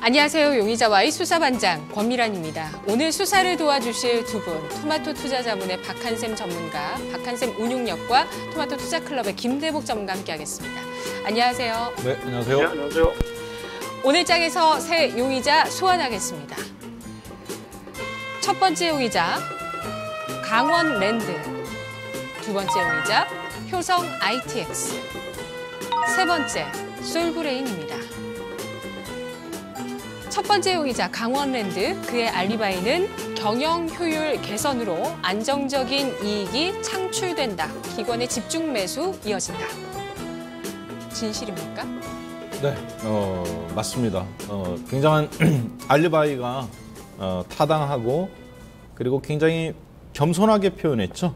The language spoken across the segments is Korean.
안녕하세요. 용의자와의 수사반장 권미란입니다. 오늘 수사를 도와주실 두 분, 토마토 투자자문의 박한샘 전문가, 박한샘 운용력과 토마토 투자클럽의 김대복 전문가 함께하겠습니다. 안녕하세요. 네, 안녕하세요. 네, 안녕하세요. 오늘 장에서 새 용의자 소환하겠습니다. 첫 번째 용의자 강원랜드, 두 번째 용의자 효성 ITX, 세 번째 솔브레인입니다. 첫 번째 용의자 강원랜드, 그의 알리바이는 경영 효율 개선으로 안정적인 이익이 창출된다. 기관의 집중 매수 이어진다. 진실입니까? 네, 맞습니다. 굉장한 알리바이가 타당하고 그리고 굉장히 겸손하게 표현했죠.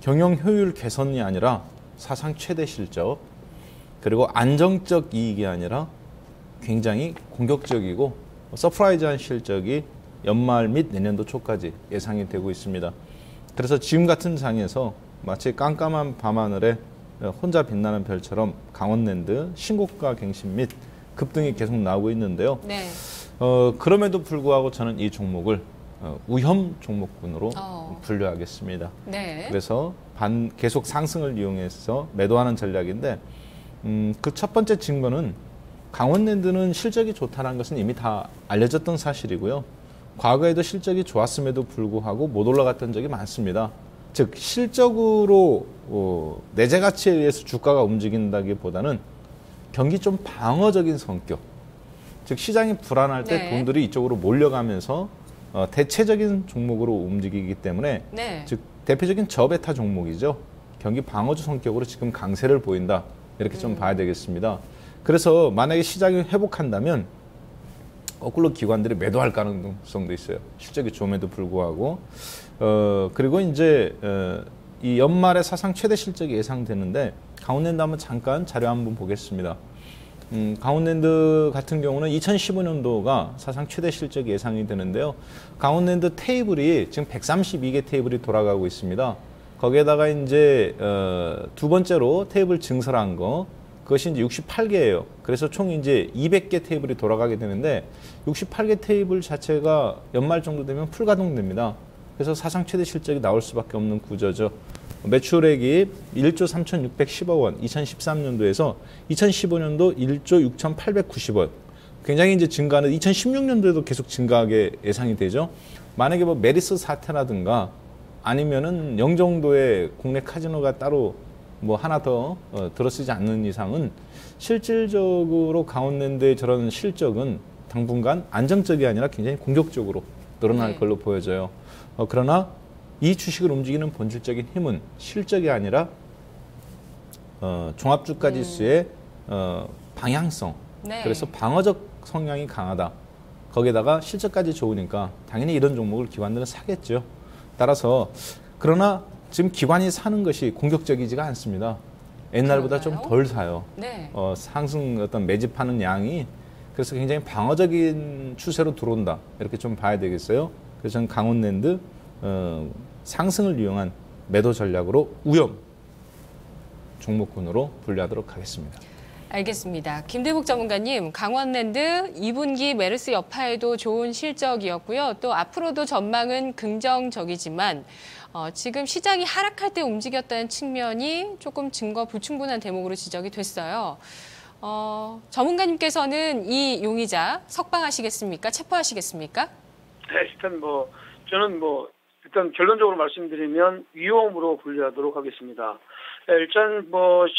경영 효율 개선이 아니라 사상 최대 실적, 그리고 안정적 이익이 아니라 굉장히 공격적이고 서프라이즈한 실적이 연말 및 내년도 초까지 예상이 되고 있습니다. 그래서 지금 같은 장에서 마치 깜깜한 밤하늘에 혼자 빛나는 별처럼 강원랜드 신고가 갱신 및 급등이 계속 나오고 있는데요. 네. 그럼에도 불구하고 저는 이 종목을 우혐 종목군으로 분류하겠습니다. 네. 그래서 계속 상승을 이용해서 매도하는 전략인데 그 첫 번째 증거는 강원랜드는 실적이 좋다는 것은 이미 다 알려졌던 사실이고요. 과거에도 실적이 좋았음에도 불구하고 못 올라갔던 적이 많습니다. 즉 실적으로 내재 가치에 의해서 주가가 움직인다기보다는 경기 좀 방어적인 성격. 즉 시장이 불안할 때 네. 돈들이 이쪽으로 몰려가면서 대체적인 종목으로 움직이기 때문에 네. 즉 대표적인 저베타 종목이죠. 경기 방어주 성격으로 지금 강세를 보인다. 이렇게 좀 봐야 되겠습니다. 그래서 만약에 시장이 회복한다면 거꾸로 기관들이 매도할 가능성도 있어요. 실적이 좋음에도 불구하고. 그리고 이제 이 연말에 사상 최대 실적이 예상되는데 강원랜드 한번 잠깐 자료 한번 보겠습니다. 강원랜드 같은 경우는 2015년도가 사상 최대 실적이 예상이 되는데요. 강원랜드 테이블이 지금 132개 테이블이 돌아가고 있습니다. 거기에다가 이제 두 번째로 테이블 증설한 거, 그것이 이제 68개예요. 그래서 총 이제 200개 테이블이 돌아가게 되는데 68개 테이블 자체가 연말 정도 되면 풀 가동됩니다. 그래서 사상 최대 실적이 나올 수밖에 없는 구조죠. 매출액이 1조 3,610억 원, 2013년도에서 2015년도 1조 6,890원. 굉장히 이제 증가는 2016년도에도 계속 증가하게 예상이 되죠. 만약에 뭐 메리스 사태라든가 아니면은 영종도에 국내 카지노가 따로 뭐 하나 더 들어서지 않는 이상은 실질적으로 강원랜드의 저런 실적은 당분간 안정적이 아니라 굉장히 공격적으로 늘어날 걸로 보여져요. 그러나 이 주식을 움직이는 본질적인 힘은 실적이 아니라 종합주가지수의 방향성. 네. 그래서 방어적 성향이 강하다. 거기에다가 실적까지 좋으니까 당연히 이런 종목을 기관들은 사겠죠. 따라서 그러나 지금 기관이 사는 것이 공격적이지가 않습니다. 옛날보다 좀 덜 사요. 네. 상승 어떤 매집하는 양이 그래서 굉장히 방어적인 추세로 들어온다. 이렇게 좀 봐야 되겠어요. 그래서 저는 강원랜드 상승을 이용한 매도 전략으로 우염 종목군으로 분류하도록 하겠습니다. 알겠습니다. 김대복 전문가님, 강원랜드 2분기 메르스 여파에도 좋은 실적이었고요. 또 앞으로도 전망은 긍정적이지만 지금 시장이 하락할 때 움직였다는 측면이 조금 증거 불충분한 대목으로 지적이 됐어요. 전문가님께서는 이 용의자 석방하시겠습니까? 체포하시겠습니까? 네, 저는 일단 결론적으로 말씀드리면 위험으로 분류하도록 하겠습니다. 일단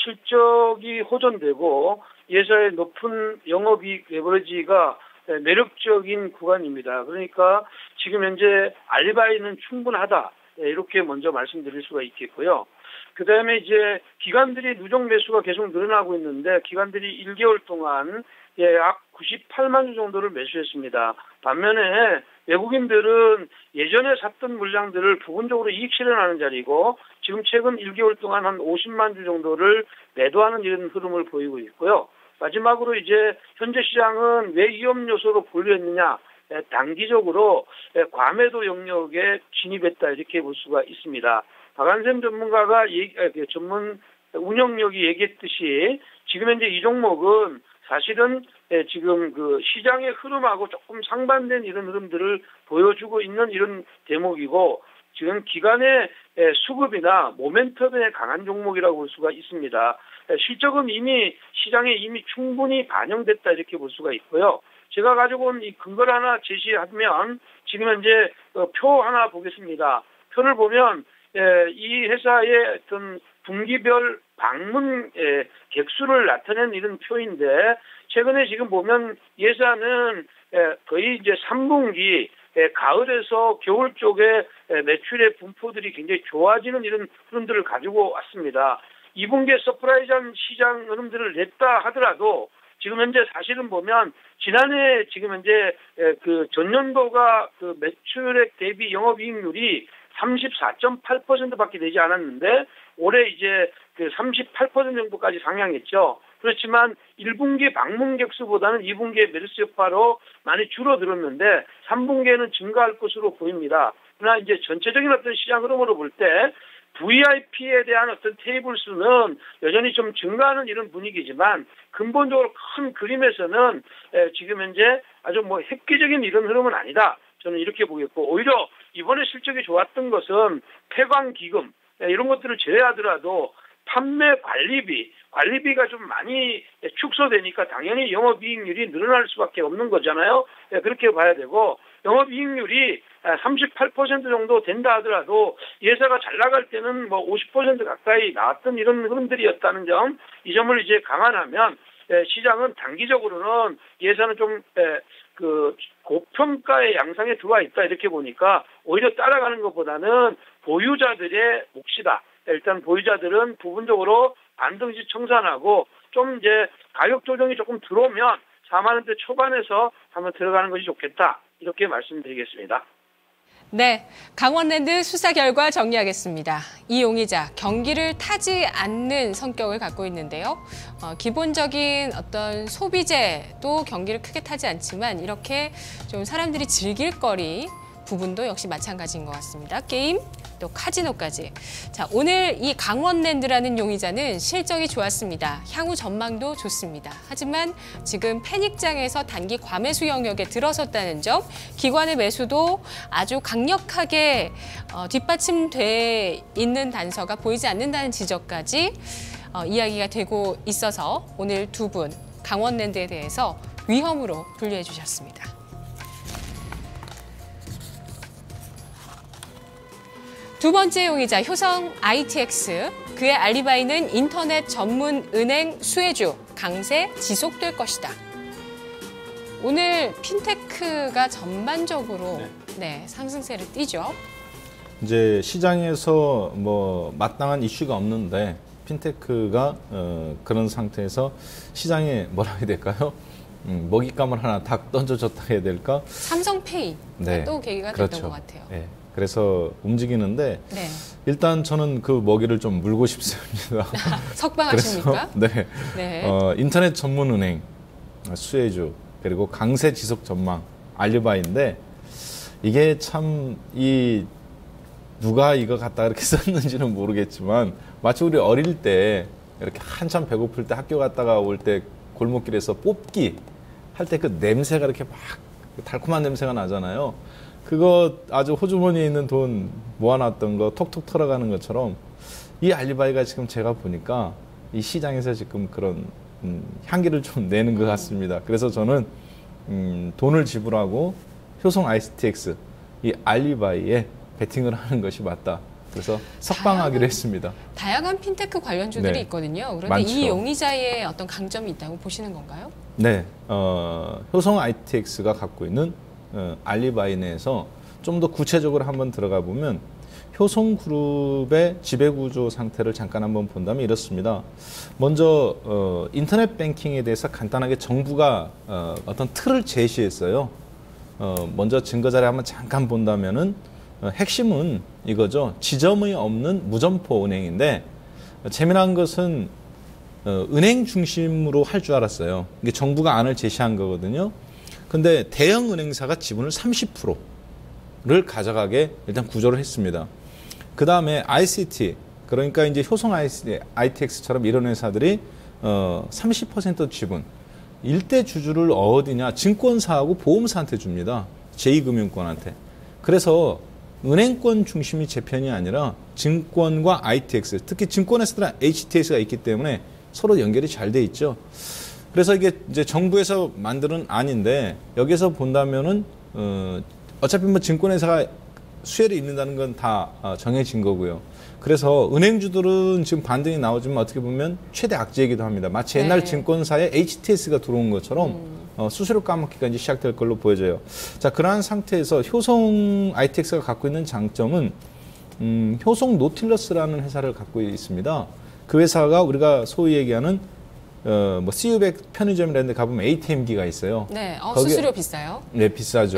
실적이 호전되고 예사의 높은 영업이익 레버리지가 매력적인 구간입니다. 그러니까 지금 현재 알리바이는 충분하다. 이렇게 먼저 말씀드릴 수가 있겠고요. 그 다음에 이제 기관들이 누적 매수가 계속 늘어나고 있는데 기관들이 1개월 동안 약 98만 주 정도를 매수했습니다. 반면에 외국인들은 예전에 샀던 물량들을 부분적으로 이익 실현하는 자리고 지금 최근 1개월 동안 한 50만 주 정도를 매도하는 이런 흐름을 보이고 있고요. 마지막으로 이제 현재 시장은 왜 위험 요소로 분류했느냐? 단기적으로 과매도 영역에 진입했다 이렇게 볼 수가 있습니다. 박한샘 전문가가 전문 운영력이 얘기했듯이 지금 현재 이 종목은 사실은 지금 그 시장의 흐름하고 조금 상반된 이런 흐름들을 보여주고 있는 이런 대목이고 지금 기관의 수급이나 모멘텀에 강한 종목이라고 볼 수가 있습니다. 실적은 이미 시장에 이미 충분히 반영됐다 이렇게 볼 수가 있고요. 제가 가지고 온 이 근거를 하나 제시하면 지금 현재 표 하나 보겠습니다. 표를 보면 이 회사의 어떤 분기별 방문 객수를 나타낸 이런 표인데 최근에 지금 보면 예산은 거의 이제 3분기 가을에서 겨울 쪽에 매출의 분포들이 굉장히 좋아지는 이런 흐름들을 가지고 왔습니다. 2분기에 서프라이즈한 시장 흐름들을 냈다 하더라도 지금 현재 사실은 보면 지난해 지금 현재 그 전년도가 그 매출액 대비 영업이익률이 34.8%밖에 되지 않았는데 올해 이제 그 38% 정도까지 상향했죠. 그렇지만 1분기 방문 객수보다는 2분기에 메르스 여파로 많이 줄어들었는데 3분기에는 증가할 것으로 보입니다. 그러나 이제 전체적인 어떤 시장 흐름으로 볼 때 VIP에 대한 어떤 테이블 수는 여전히 좀 증가하는 이런 분위기지만 근본적으로 큰 그림에서는 지금 현재 아주 뭐 획기적인 이런 흐름은 아니다. 저는 이렇게 보겠고 오히려 이번에 실적이 좋았던 것은 폐광기금 이런 것들을 제외하더라도 판매 관리비가 좀 많이 축소되니까 당연히 영업이익률이 늘어날 수밖에 없는 거잖아요. 그렇게 봐야 되고 영업이익률이 38% 정도 된다 하더라도 예사가 잘 나갈 때는 뭐 50% 가까이 나왔던 이런 흐름들이었다는 점, 이 점을 이제 감안하면 시장은 단기적으로는 예산은 좀 그 고평가의 양상에 들어와 있다 이렇게 보니까 오히려 따라가는 것보다는 보유자들의 몫이다. 일단 보유자들은 부분적으로 반등시 청산하고 좀 이제 가격 조정이 조금 들어오면 4만 원대 초반에서 한번 들어가는 것이 좋겠다. 이렇게 말씀드리겠습니다. 네, 강원랜드 수사 결과 정리하겠습니다. 이 용의자, 경기를 타지 않는 성격을 갖고 있는데요. 기본적인 어떤 소비재도 경기를 크게 타지 않지만 이렇게 좀 사람들이 즐길 거리 부분도 역시 마찬가지인 것 같습니다. 게임, 또 카지노까지. 자, 오늘 이 강원랜드라는 용의자는 실적이 좋았습니다. 향후 전망도 좋습니다. 하지만 지금 패닉장에서 단기 과매수 영역에 들어섰다는 점, 기관의 매수도 아주 강력하게 뒷받침돼 있는 단서가 보이지 않는다는 지적까지 이야기가 되고 있어서 오늘 두 분 강원랜드에 대해서 위험으로 분류해 주셨습니다. 두 번째 용의자 효성 ITX, 그의 알리바이는 인터넷 전문 은행 수혜주 강세 지속될 것이다. 오늘 핀테크가 전반적으로 상승세를 띠죠. 이제 시장에서 뭐 마땅한 이슈가 없는데 핀테크가 그런 상태에서 시장에 뭐라 해야 될까요? 먹잇감을 하나 딱 던져줬다 해야 될까? 삼성페이 또 계기가 됐던 것 같아요. 네. 그래서 움직이는데 네. 일단 저는 그 먹이를 좀 물고 싶습니다. 석방하십니까? 그래서, 네. 인터넷 전문은행 수혜주 그리고 강세 지속 전망 알리바이인데 이게 참 누가 이거 갖다 이렇게 썼는지는 모르겠지만 마치 우리 어릴 때 이렇게 한참 배고플 때 학교 갔다가 올 때 골목길에서 뽑기 할 때 그 냄새가 이렇게 막 달콤한 냄새가 나잖아요. 그거 아주 호주머니에 있는 돈 모아놨던 거 톡톡 털어가는 것처럼 이 알리바이가 지금 제가 보니까 이 시장에서 지금 그런 향기를 좀 내는 것 같습니다. 그래서 저는 돈을 지불하고 효성 ITX 이 알리바이에 베팅을 하는 것이 맞다. 그래서 석방하기로 했습니다. 다양한 핀테크 관련주들이 있거든요. 그런데 많죠. 이 용의자의 어떤 강점이 있다고 보시는 건가요? 네, 효성 ITX가 갖고 있는 알리바이 내에서 좀 더 구체적으로 한번 들어가 보면 효성그룹의 지배구조 상태를 잠깐 한번 본다면 이렇습니다. 먼저 인터넷 뱅킹에 대해서 간단하게 정부가 어떤 틀을 제시했어요. 먼저 증거자료 한번 잠깐 본다면은 핵심은 이거죠. 지점이 없는 무점포 은행인데 재미난 것은 은행 중심으로 할 줄 알았어요. 이게 정부가 안을 제시한 거거든요. 근데 대형 은행사가 지분을 30%를 가져가게 일단 구조를 했습니다. 그 다음에 ICT, 그러니까 이제 효성 ITX처럼 이런 회사들이 30% 지분, 일대 주주를 어디냐? 증권사하고 보험사한테 줍니다. 제2금융권한테. 그래서 은행권 중심이 제 편이 아니라 증권과 ITX, 특히 증권회사들은 HTS가 있기 때문에 서로 연결이 잘 돼 있죠. 그래서 이게 이제 정부에서 만드는 안인데 여기서 본다면은 어차피 뭐 증권회사가 수혜를 입는다는 건 다 정해진 거고요. 그래서 은행주들은 지금 반등이 나오지만 어떻게 보면 최대 악재이기도 합니다. 마치 옛날 네. 증권사에 HTS가 들어온 것처럼 수수료 까먹기가 이제 시작될 걸로 보여져요. 자, 그러한 상태에서 효성 ITX가 갖고 있는 장점은 효성 노틸러스라는 회사를 갖고 있습니다. 그 회사가 우리가 소위 얘기하는 뭐 CU100 편의점이라는 데 가보면 ATM기가 있어요. 네, 거기에- 수수료 비싸요? 네, 비싸죠.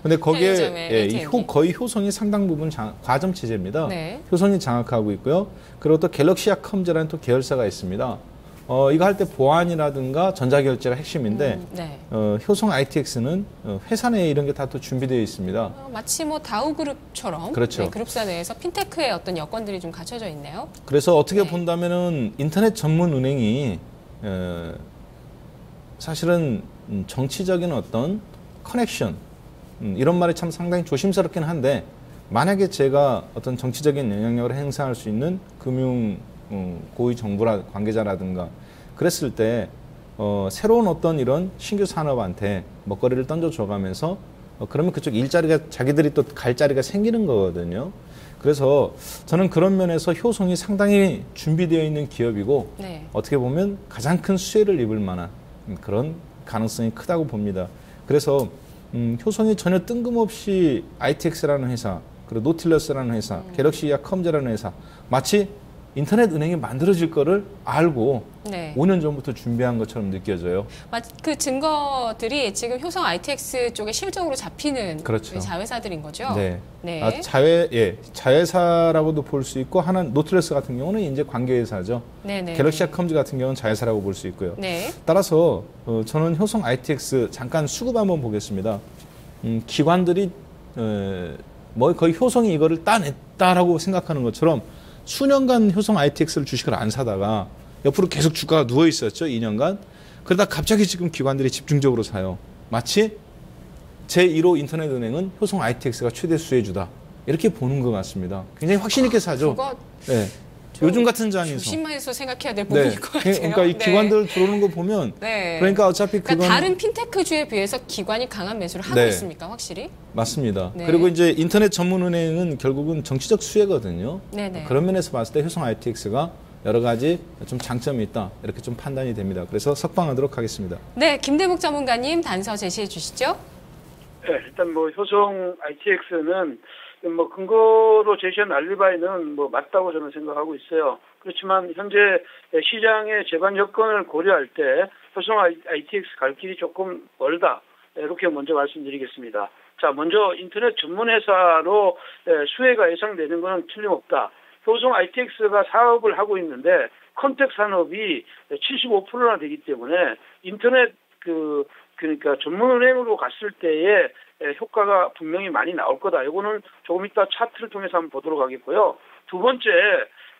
근데 거기에 편의점에 ATM기. 거의 효성이 상당 부분 과점 체제입니다. 네. 효성이 장악하고 있고요. 그리고 또 갤럭시아 컴즈라는 또 계열사가 있습니다. 이거 할 때 보안이라든가 전자결제가 핵심인데 네. 효성 ITX는 회사 내에 이런 게 다 또 준비되어 있습니다. 마치 뭐 다우그룹처럼 그렇죠. 네, 그룹사 내에서 핀테크의 어떤 여건들이 좀 갖춰져 있네요. 그래서 어떻게 네. 본다면은 인터넷 전문 은행이 사실은 정치적인 어떤 커넥션 이런 말이 참 상당히 조심스럽긴 한데 만약에 제가 어떤 정치적인 영향력을 행사할 수 있는 금융 고위 정부라 관계자라든가 그랬을 때 새로운 어떤 이런 신규 산업한테 먹거리를 던져줘가면서 그러면 그쪽 일자리가 자기들이 또 갈 자리가 생기는 거거든요. 그래서 저는 그런 면에서 효성이 상당히 준비되어 있는 기업이고 네. 어떻게 보면 가장 큰 수혜를 입을 만한 그런 가능성이 크다고 봅니다. 그래서 효성이 전혀 뜬금없이 ITX라는 회사, 그리고 노틸러스라는 회사, 갤럭시아 컴즈라는 회사 마치 인터넷 은행이 만들어질 거를 알고 네. 5년 전부터 준비한 것처럼 느껴져요. 그 증거들이 지금 효성 ITX 쪽에 실적으로 잡히는 그렇죠. 자회사들인 거죠? 네. 네. 자회사라고도 볼 수 있고 하나는 노틸러스 같은 경우는 이제 관계회사죠. 네네. 갤럭시아 컴즈 같은 경우는 자회사라고 볼 수 있고요. 네. 따라서 저는 효성 ITX 잠깐 수급 한번 보겠습니다. 기관들이 뭐 거의 효성이 이거를 따냈다라고 생각하는 것처럼 수년간 효성 ITX를 주식을 안 사다가 옆으로 계속 주가가 누워 있었죠. 2년간. 그러다 갑자기 지금 기관들이 집중적으로 사요. 마치 제1호 인터넷 은행은 효성 ITX가 최대 수혜주다. 이렇게 보는 것 같습니다. 굉장히 확신 있게 사죠. 그거 네. 요즘 같은 장에서. 조심해서 생각해야 될 부분일 것 같아요. 그러니까 이 기관들 들어오는 거 보면 네. 그러니까 어차피 그건 다른 핀테크주에 비해서 기관이 강한 매수를 하고 네. 있습니까, 확실히? 맞습니다. 네. 그리고 이제 인터넷 전문은행은 결국은 정치적 수혜거든요. 네네. 그런 면에서 봤을 때 효성 ITX가 여러 가지 좀 장점이 있다 이렇게 좀 판단이 됩니다. 그래서 석방하도록 하겠습니다. 네, 김대묵 전문가님 단서 제시해 주시죠. 네, 일단 뭐 효성 ITX는 뭐 근거로 제시한 알리바이는 뭐 맞다고 저는 생각하고 있어요. 그렇지만 현재 시장의 재반 여건을 고려할 때 효성 ITX 갈 길이 조금 멀다. 이렇게 먼저 말씀드리겠습니다. 자, 먼저 인터넷 전문 회사로 수혜가 예상되는 것은 틀림없다. 효성 ITX가 사업을 하고 있는데 컨택 산업이 75%나 되기 때문에 인터넷 그러니까 전문은행으로 갔을 때의 효과가 분명히 많이 나올 거다. 이거는 조금 이따 차트를 통해서 한번 보도록 하겠고요. 두 번째,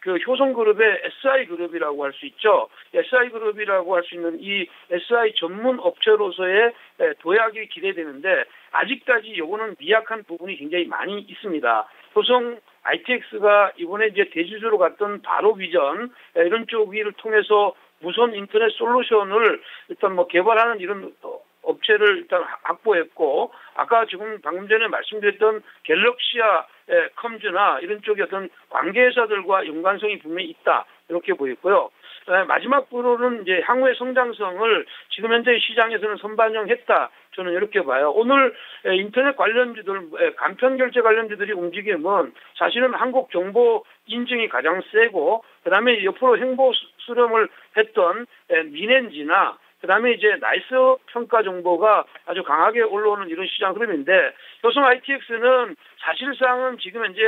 그 효성그룹의 SI그룹이라고 할 수 있죠. SI그룹이라고 할 수 있는 이 SI 전문 업체로서의 도약이 기대되는데 아직까지 이거는 미약한 부분이 굉장히 많이 있습니다. 효성 ITX가 이번에 이제 대주주로 갔던 바로비전 이런 쪽을 통해서 무선 인터넷 솔루션을 일단 뭐 개발하는 이런 업체를 일단 확보했고 아까 지금 방금 전에 말씀드렸던 갤럭시아 컴즈나 이런 쪽의 어떤 관계회사들과 연관성이 분명히 있다 이렇게 보였고요. 마지막 부분은 이제 향후의 성장성을 지금 현재 시장에서는 선반영했다. 저는 이렇게 봐요. 오늘 인터넷 관련주들, 간편결제 관련주들이 움직임은 사실은 한국 정보 인증이 가장 세고 그다음에 옆으로 행보 수렴을 했던 미넨지나 그다음에 이제 나이스 평가 정보가 아주 강하게 올라오는 이런 시장 흐름인데 효성 ITX는 사실상은 지금 이제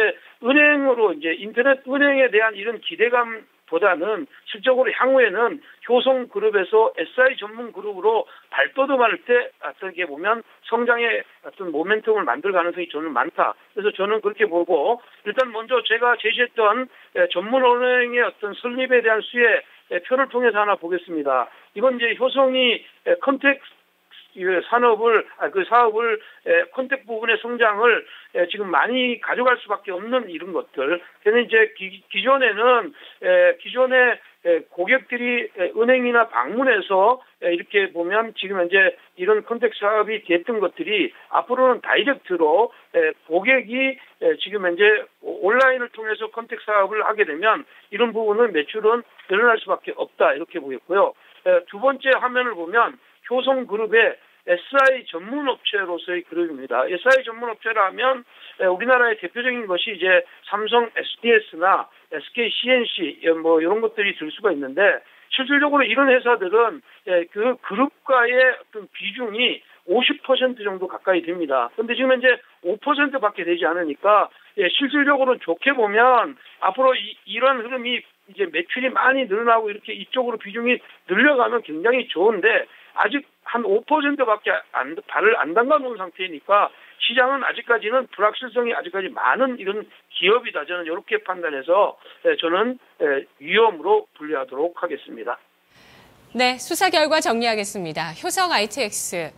은행으로 이제 인터넷 은행에 대한 이런 기대감보다는 실적으로 향후에는 효성그룹에서 SI 전문 그룹으로 발돋움할 때 어떻게 보면 성장의 어떤 모멘텀을 만들 가능성이 저는 많다. 그래서 저는 그렇게 보고 일단 먼저 제가 제시했던 전문 언행의 어떤 설립에 대한 수혜 표를 통해서 하나 보겠습니다. 이건 이제 효성이 컨택 사업을 컨택 부분의 성장을 지금 많이 가져갈 수밖에 없는 이런 것들. 그래서 이제 기존에 고객들이 은행이나 방문해서 이렇게 보면 지금 현재 이런 컨택 사업이 됐던 것들이 앞으로는 다이렉트로 고객이 지금 현재 온라인을 통해서 컨택 사업을 하게 되면 이런 부분은 매출은 늘어날 수밖에 없다 이렇게 보였고요. 두 번째 화면을 보면 효성그룹의 SI 전문업체로서의 그룹입니다. SI 전문업체라면 우리나라의 대표적인 것이 이제 삼성 SDS나 SK CNC 뭐 이런 것들이 들 수가 있는데 실질적으로 이런 회사들은 그 그룹과의 어떤 비중이 50% 정도 가까이 됩니다. 그런데 지금 현재 5%밖에 되지 않으니까 실질적으로 좋게 보면 앞으로 이런 흐름이 이제 매출이 많이 늘어나고 이렇게 이쪽으로 비중이 늘려가면 굉장히 좋은데 아직 한 5%밖에 발을 안 담가 놓은 상태이니까 시장은 아직까지는 불확실성이 아직까지 많은 이런 기업이다. 저는 이렇게 판단해서 저는 위험으로 분류하도록 하겠습니다. 네, 수사 결과 정리하겠습니다. 효성 ITX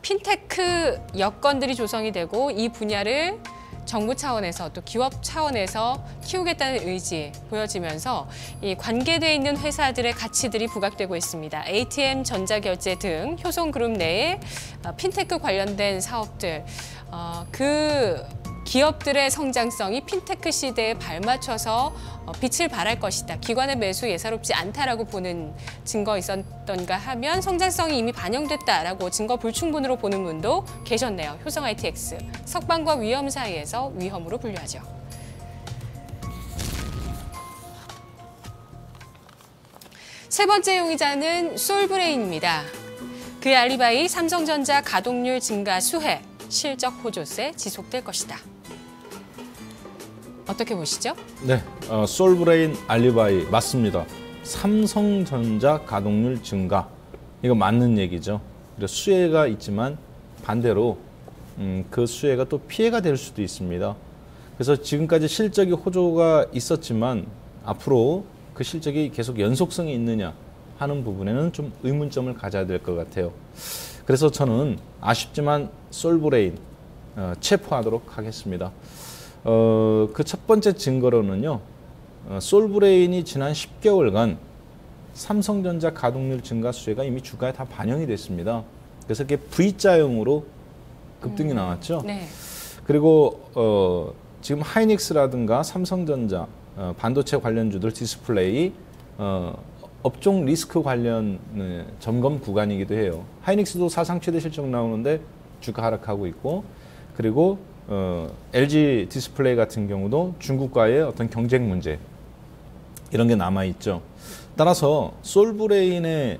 핀테크 여건들이 조성이 되고 이 분야를 정부 차원에서 또 기업 차원에서 키우겠다는 의지 보여지면서 이 관계되어 있는 회사들의 가치들이 부각되고 있습니다. ATM, 전자결제 등 효성그룹 내에 핀테크 관련된 사업들, 그 기업들의 성장성이 핀테크 시대에 발맞춰서 빛을 발할 것이다. 기관의 매수 예사롭지 않다라고 보는 증거 있었던가 하면 성장성이 이미 반영됐다라고 증거 불충분으로 보는 분도 계셨네요. 효성 ITX, 석방과 위험 사이에서 위험으로 분류하죠. 세 번째 용의자는 솔브레인입니다. 그의 알리바이 삼성전자 가동률 증가 수혜, 실적 호조세 지속될 것이다. 어떻게 보시죠? 네, 솔브레인 알리바이 맞습니다. 삼성전자 가동률 증가, 이거 맞는 얘기죠. 그리고 수혜가 있지만 반대로 그 수혜가 또 피해가 될 수도 있습니다. 그래서 지금까지 실적이 호조가 있었지만 앞으로 그 실적이 계속 연속성이 있느냐 하는 부분에는 좀 의문점을 가져야 될 것 같아요. 그래서 저는 아쉽지만 솔브레인 체포하도록 하겠습니다. 그 첫 번째 증거로는요, 솔브레인이 지난 10개월간 삼성전자 가동률 증가 수혜가 이미 주가에 다 반영이 됐습니다. 그래서 그게 V자형으로 급등이 나왔죠. 네. 그리고 지금 하이닉스라든가 삼성전자 반도체 관련주들 디스플레이 업종 리스크 관련 점검 구간이기도 해요. 하이닉스도 사상 최대 실적 나오는데 주가 하락하고 있고, 그리고 LG 디스플레이 같은 경우도 중국과의 어떤 경쟁 문제 이런 게 남아 있죠. 따라서 솔브레인의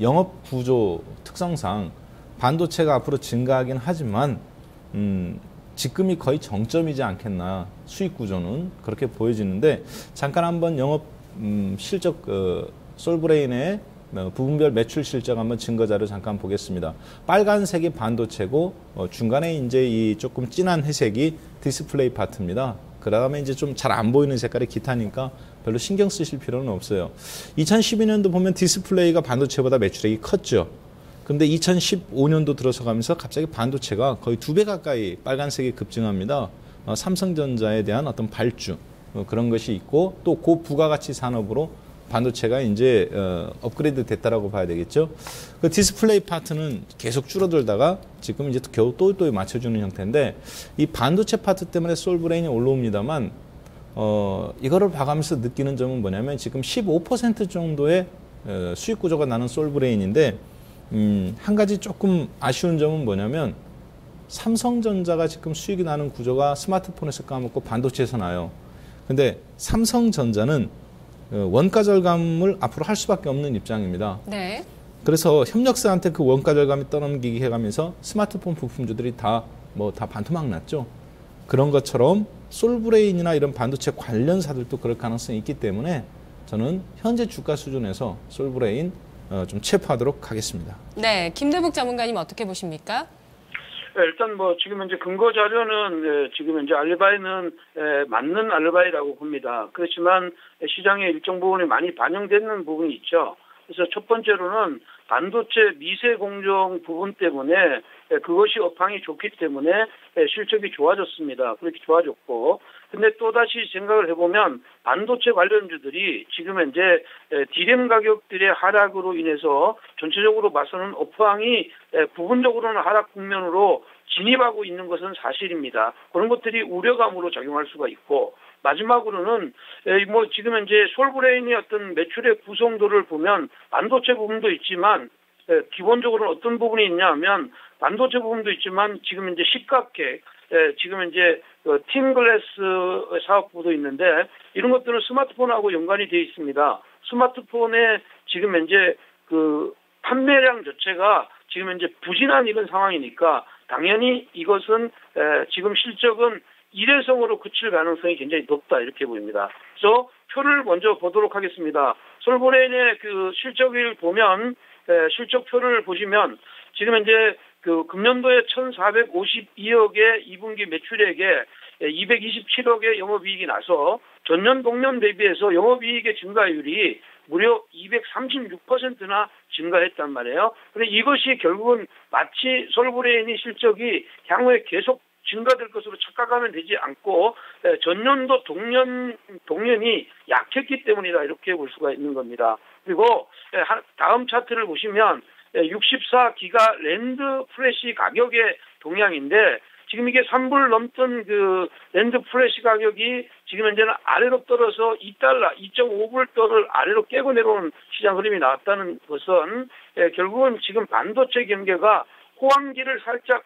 영업 구조 특성상 반도체가 앞으로 증가하긴 하지만 지금이 거의 정점이지 않겠나, 수익 구조는 그렇게 보여지는데, 잠깐 한번 영업 실적 솔브레인의 부분별 매출 실적 한번 증거 자료 잠깐 보겠습니다. 빨간색이 반도체고 중간에 이제 이 조금 진한 회색이 디스플레이 파트입니다. 그 다음에 이제 좀 잘 안 보이는 색깔이 기타니까 별로 신경 쓰실 필요는 없어요. 2012년도 보면 디스플레이가 반도체보다 매출액이 컸죠. 근데 2015년도 들어서 가면서 갑자기 반도체가 거의 2배 가까이 빨간색이 급증합니다. 삼성전자에 대한 어떤 발주 그런 것이 있고, 또 고부가가치 산업으로 반도체가 이제 업그레이드 됐다라고 봐야 되겠죠. 그 디스플레이 파트는 계속 줄어들다가 지금 이제 겨우 또 맞춰주는 형태인데, 이 반도체 파트 때문에 솔브레인이 올라옵니다만 이거를 봐가면서 느끼는 점은 뭐냐면 지금 15% 정도의 수익 구조가 나는 솔브레인인데, 한 가지 조금 아쉬운 점은 뭐냐면 삼성전자가 지금 수익이 나는 구조가 스마트폰에서 까먹고 반도체에서 나요. 근데 삼성전자는 원가 절감을 앞으로 할 수밖에 없는 입장입니다. 네. 그래서 협력사한테 그 원가 절감이 떠넘기기 해가면서 스마트폰 부품주들이 다 반토막 났죠. 그런 것처럼 솔브레인이나 이런 반도체 관련사들도 그럴 가능성이 있기 때문에 저는 현재 주가 수준에서 솔브레인 좀 체포하도록 하겠습니다. 네, 김대북 전문가님 어떻게 보십니까? 일단 뭐 지금 현재 근거 자료는 지금 현재 알리바이는 맞는 알리바이라고 봅니다. 그렇지만 시장에 일정 부분이 많이 반영되는 부분이 있죠. 그래서 첫 번째로는 반도체 미세 공정 부분 때문에 그것이 업황이 좋기 때문에 실적이 좋아졌습니다. 그렇게 좋아졌고, 근데 또다시 생각을 해보면 반도체 관련주들이 지금 현재 디램 가격들의 하락으로 인해서 전체적으로 봐서는 업황이 부분적으로는 하락 국면으로 진입하고 있는 것은 사실입니다. 그런 것들이 우려감으로 작용할 수가 있고, 마지막으로는 뭐 지금 현재 솔브레인의 어떤 매출의 구성도를 보면 반도체 부분도 있지만 기본적으로는 어떤 부분이 있냐면 반도체 부분도 있지만 지금 현재 시각계 지금 현재 팀글래스 사업부도 있는데 이런 것들은 스마트폰하고 연관이 되어 있습니다. 스마트폰의 지금 현재 그 판매량 자체가 지금 현재 부진한 이런 상황이니까 당연히 이것은 지금 실적은 일회성으로 그칠 가능성이 굉장히 높다 이렇게 보입니다. 그래서 표를 먼저 보도록 하겠습니다. 솔브레인의 그 실적을 보면 실적표를 보시면 지금 현재 그 금년도에 1,452억의 2분기 매출액에 227억의 영업이익이 나서 전년 동년 대비해서 영업이익의 증가율이 무려 236%나 증가했단 말이에요. 그런데 이것이 결국은 마치 솔브레인이 실적이 향후에 계속 증가될 것으로 착각하면 되지 않고 전년도 동년이 약했기 때문이다 이렇게 볼 수가 있는 겁니다. 그리고 다음 차트를 보시면 64기가 랜드 프레시 가격의 동향인데 지금 이게 3불 넘던 그 랜드 프레시 가격이 지금 현재는 아래로 떨어서 2달러, 2.5불 아래로 깨고 내려오는 시장 흐름이 나왔다는 것은 결국은 지금 반도체 경계가 호황기를 살짝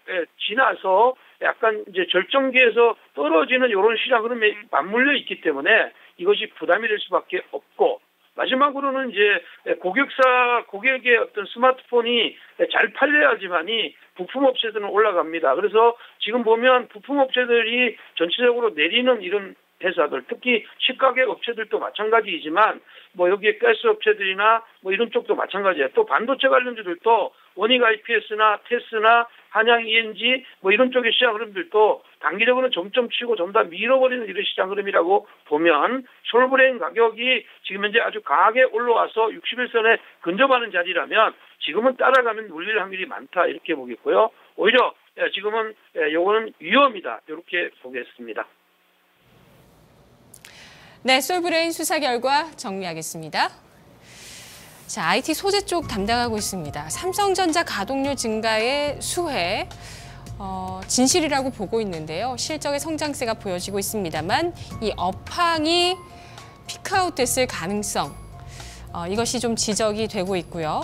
지나서 약간 이제 절정기에서 떨어지는 이런 시장 흐름에 맞물려 있기 때문에 이것이 부담이 될 수밖에 없고, 마지막으로는 이제 고객의 어떤 스마트폰이 잘 팔려야지만이 부품업체들은 올라갑니다. 그래서 지금 보면 부품업체들이 전체적으로 내리는 이런 회사들, 특히 식가격 업체들도 마찬가지이지만 뭐 여기에 가스 업체들이나 뭐 이런 쪽도 마찬가지예요. 또 반도체 관련주들도 원익 IPS나 테스나 한양 ENG 뭐 이런 쪽의 시장 흐름들도 단기적으로 점점 치고 좀 더 밀어버리는 이런 시장 흐름이라고 보면 솔브레인 가격이 지금 현재 아주 강하게 올라와서 60일선에 근접하는 자리라면 지금은 따라가면 물릴 확률이 많다 이렇게 보겠고요. 오히려 지금은 요거는 위험이다 이렇게 보겠습니다. 네, 솔브레인 수사 결과 정리하겠습니다. 자, IT 소재 쪽 담당하고 있습니다. 삼성전자 가동률 증가의 수혜, 진실이라고 보고 있는데요. 실적의 성장세가 보여지고 있습니다만 이 업황이 피크아웃 됐을 가능성, 이것이 좀 지적이 되고 있고요.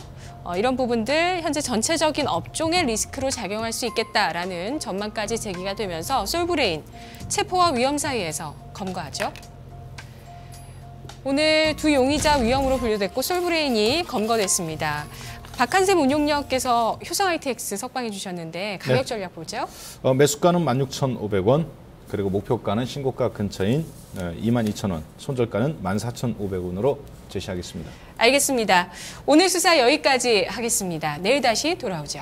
이런 부분들 현재 전체적인 업종의 리스크로 작용할 수 있겠다라는 전망까지 제기가 되면서 솔브레인 체포와 위험 사이에서 검거하죠. 오늘 두 용의자 위험으로 분류됐고 솔브레인이 검거됐습니다. 박한샘 운용녀께서 효성 ITX 석방해 주셨는데 가격 전략 보죠. 매수가는 16,500원, 그리고 목표가는 신고가 근처인 22,000원, 손절가는 14,500원으로 제시하겠습니다. 알겠습니다. 오늘 수사 여기까지 하겠습니다. 내일 다시 돌아오죠.